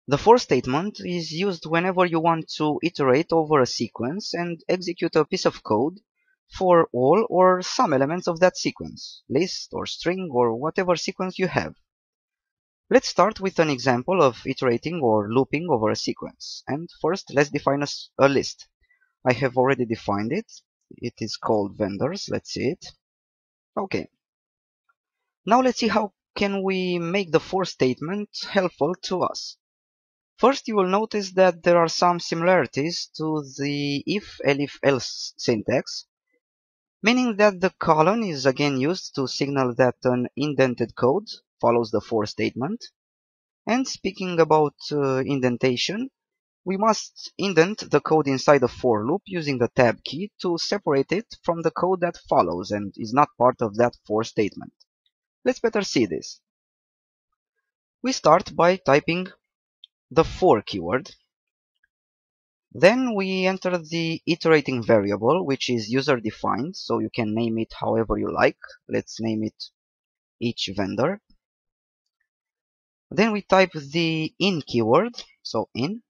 The for statement is used whenever you want to iterate over a sequence and execute a piece of code for all or some elements of that sequence, list or string or whatever sequence you have. Let's start with an example of iterating or looping over a sequence. And first, let's define a list. I have already defined it. It is called vendors. Let's see it. Okay. Now let's see how can we make the for statement helpful to us. First, you will notice that there are some similarities to the if, elif, else syntax, meaning that the colon is again used to signal that an indented code follows the for statement. And speaking about indentation, we must indent the code inside the for loop using the tab key to separate it from the code that follows and is not part of that for statement. Let's better see this. We start by typing the for keyword. Then we enter the iterating variable, which is user defined, so you can name it however you like. Let's name it each vendor. Then we type the in keyword, so in,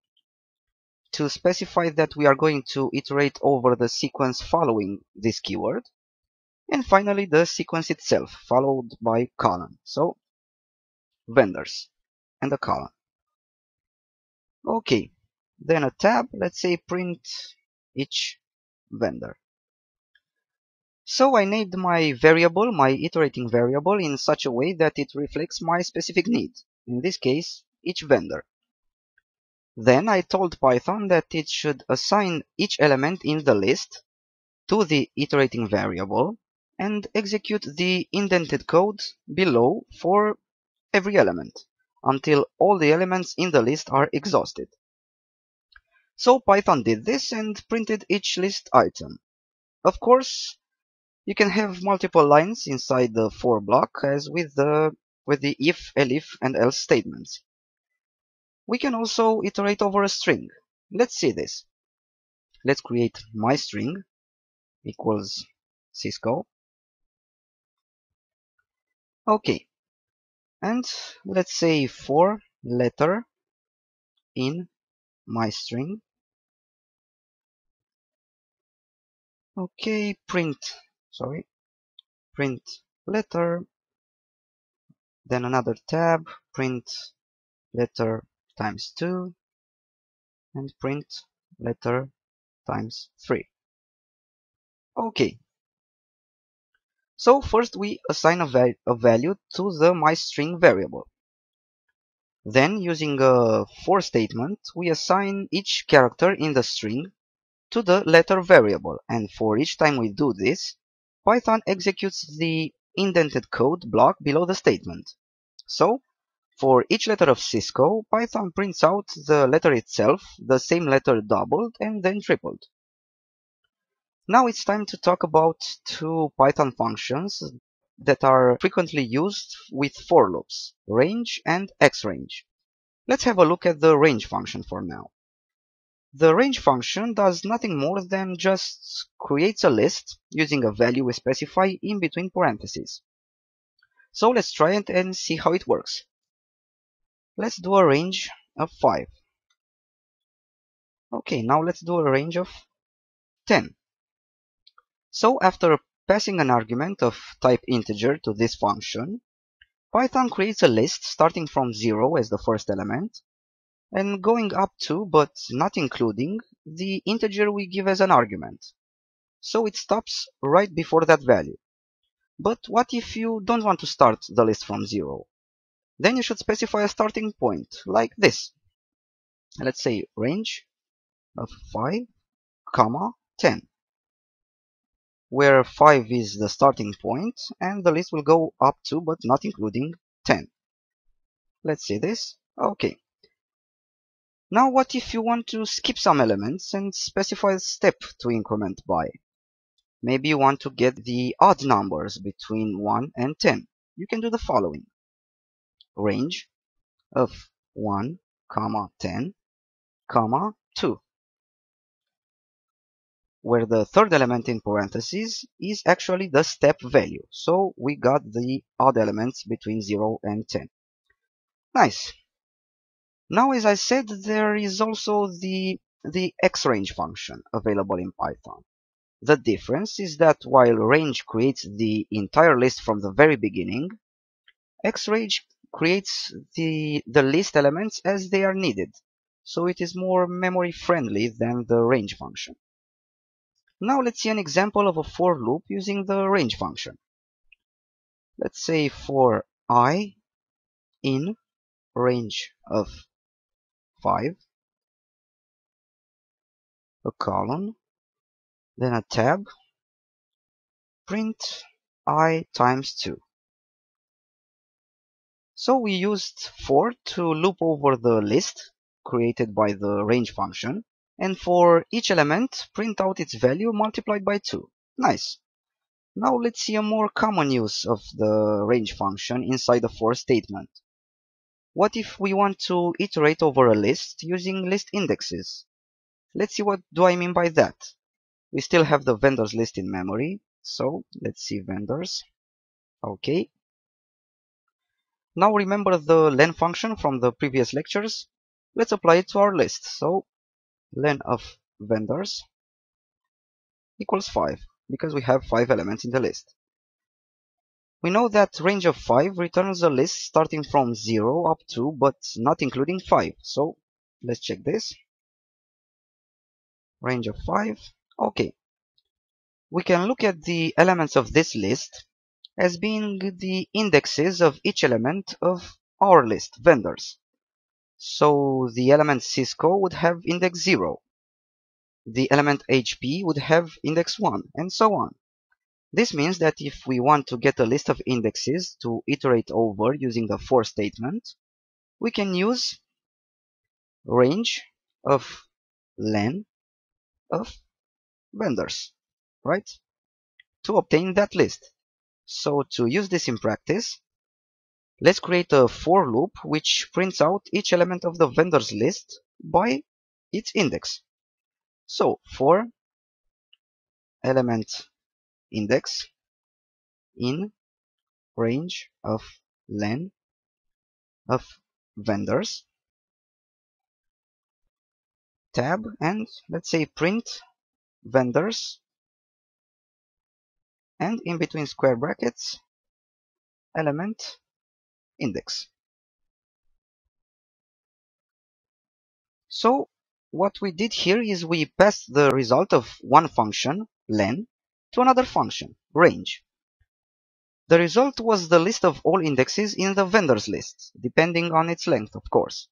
to specify that we are going to iterate over the sequence following this keyword. And finally, the sequence itself, followed by colon. So, vendors and a colon. Okay, then a tab, let's say print each vendor. So I named my variable, my iterating variable, in such a way that it reflects my specific need. In this case, each vendor. Then I told Python that it should assign each element in the list to the iterating variable and execute the indented code below for every element until all the elements in the list are exhausted. So Python did this and printed each list item. Of course, you can have multiple lines inside the for block as with the if, elif, and else statements. We can also iterate over a string. Let's see this. Let's create myString equals Cisco. Okay, and let's say for letter in myString. Okay, print letter, then another tab, print letter times 2, and print letter times 3. Okay, so first we assign a value to the myString variable. Then, using a for statement, we assign each character in the string to the letter variable, and for each time we do this, Python executes the indented code block below the statement. So, for each letter of Cisco, Python prints out the letter itself, the same letter doubled and then tripled. Now it's time to talk about two Python functions that are frequently used with for loops, range and xrange. Let's have a look at the range function for now. The range function does nothing more than just creates a list using a value we specify in between parentheses. So let's try it and see how it works. Let's do a range of 5. Okay, now let's do a range of 10. So after passing an argument of type integer to this function, Python creates a list starting from 0 as the first element and going up to, but not including, the integer we give as an argument. So it stops right before that value. But what if you don't want to start the list from 0? Then you should specify a starting point, like this. Let's say range of 5, 10, where 5 is the starting point, and the list will go up to, but not including, 10. Let's see this. Okay. Now what if you want to skip some elements and specify a step to increment by? Maybe you want to get the odd numbers between 1 and 10. You can do the following. Range of 1, 10, 2, where the third element in parentheses is actually the step value. So we got the odd elements between 0 and 10. Nice. Now, as I said, there is also the xrange function available in Python. The difference is that while range creates the entire list from the very beginning, xrange creates the list elements as they are needed, so it is more memory friendly than the range function. Now let's see an example of a for loop using the range function. Let's say for I in range of 5, a colon, then a tab, print I times 2. So we used for to loop over the list created by the range function, and for each element print out its value multiplied by 2. Nice. Now let's see a more common use of the range function inside the for statement. What if we want to iterate over a list using list indexes? Let's see what do I mean by that. We still have the vendors list in memory, so let's see vendors. Okay. Now remember the len function from the previous lectures? Let's apply it to our list. So len of vendors equals 5, because we have 5 elements in the list. We know that range of 5 returns a list starting from 0 up to, but not including 5. So let's check this. Range of 5. Okay. We can look at the elements of this list as being the indexes of each element of our list, vendors. So the element Cisco would have index 0. The element HP would have index 1, and so on. This means that if we want to get a list of indexes to iterate over using the for statement, we can use range of len of vendors, right? To obtain that list. So to use this in practice, let's create a for loop which prints out each element of the vendors list by its index. So for element index in range of len of vendors, tab, and let's say print vendors, and in between square brackets element index. So what we did here is we passed the result of one function, len, to another function, range. The result was the list of all indexes in the vendors list, depending on its length, of course.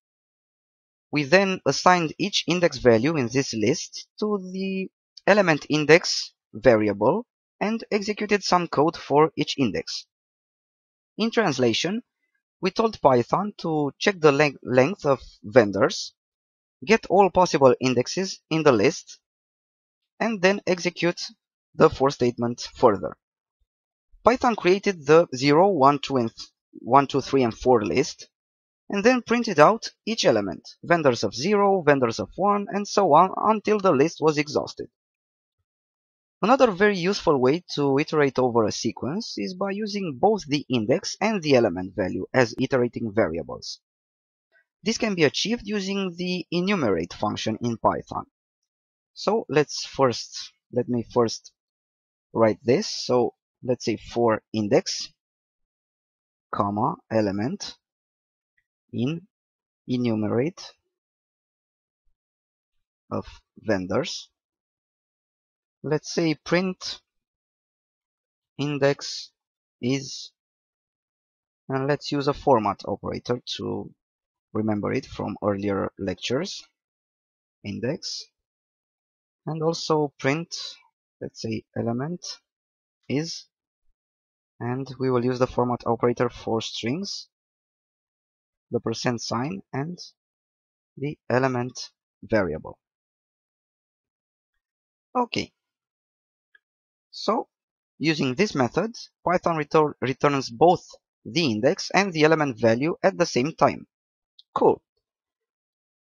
We then assigned each index value in this list to the element index variable and executed some code for each index. In translation, we told Python to check the length of vendors, get all possible indexes in the list, and then execute the for statement further. Python created the 0, 1, 2, and 1, 2, 3, and 4 list, and then printed out each element, vendors of 0, vendors of 1, and so on until the list was exhausted. Another very useful way to iterate over a sequence is by using both the index and the element value as iterating variables. This can be achieved using the enumerate function in Python. So let me first write this. So let's say for index, comma, element in enumerate of vendors. Let's say print index is, and let's use a format operator to remember it from earlier lectures, index, and also print, let's say element is, and we will use the format operator for strings, the %, and the element variable. Okay, so using this method, Python returns both the index and the element value at the same time. Cool.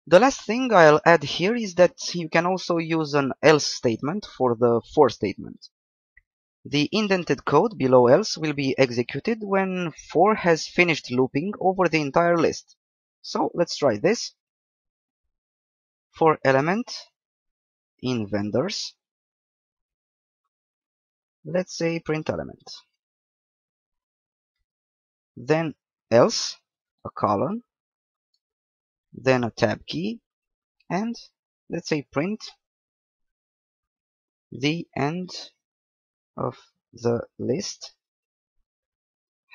The last thing I'll add here is that you can also use an else statement for the for statement. The indented code below else will be executed when for has finished looping over the entire list. So let's try this. for element in vendors, let's say print element. Then else, a colon, then a tab key, and let's say print the end of the list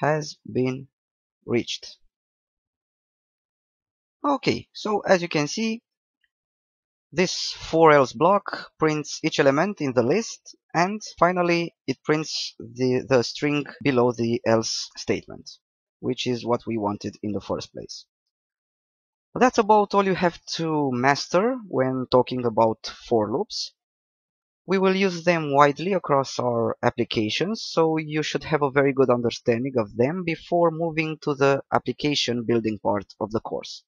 has been reached. Okay, so as you can see, this for else block prints each element in the list, and finally it prints the string below the else statement, which is what we wanted in the first place. That's about all you have to master when talking about for loops. We will use them widely across our applications, so you should have a very good understanding of them before moving to the application building part of the course.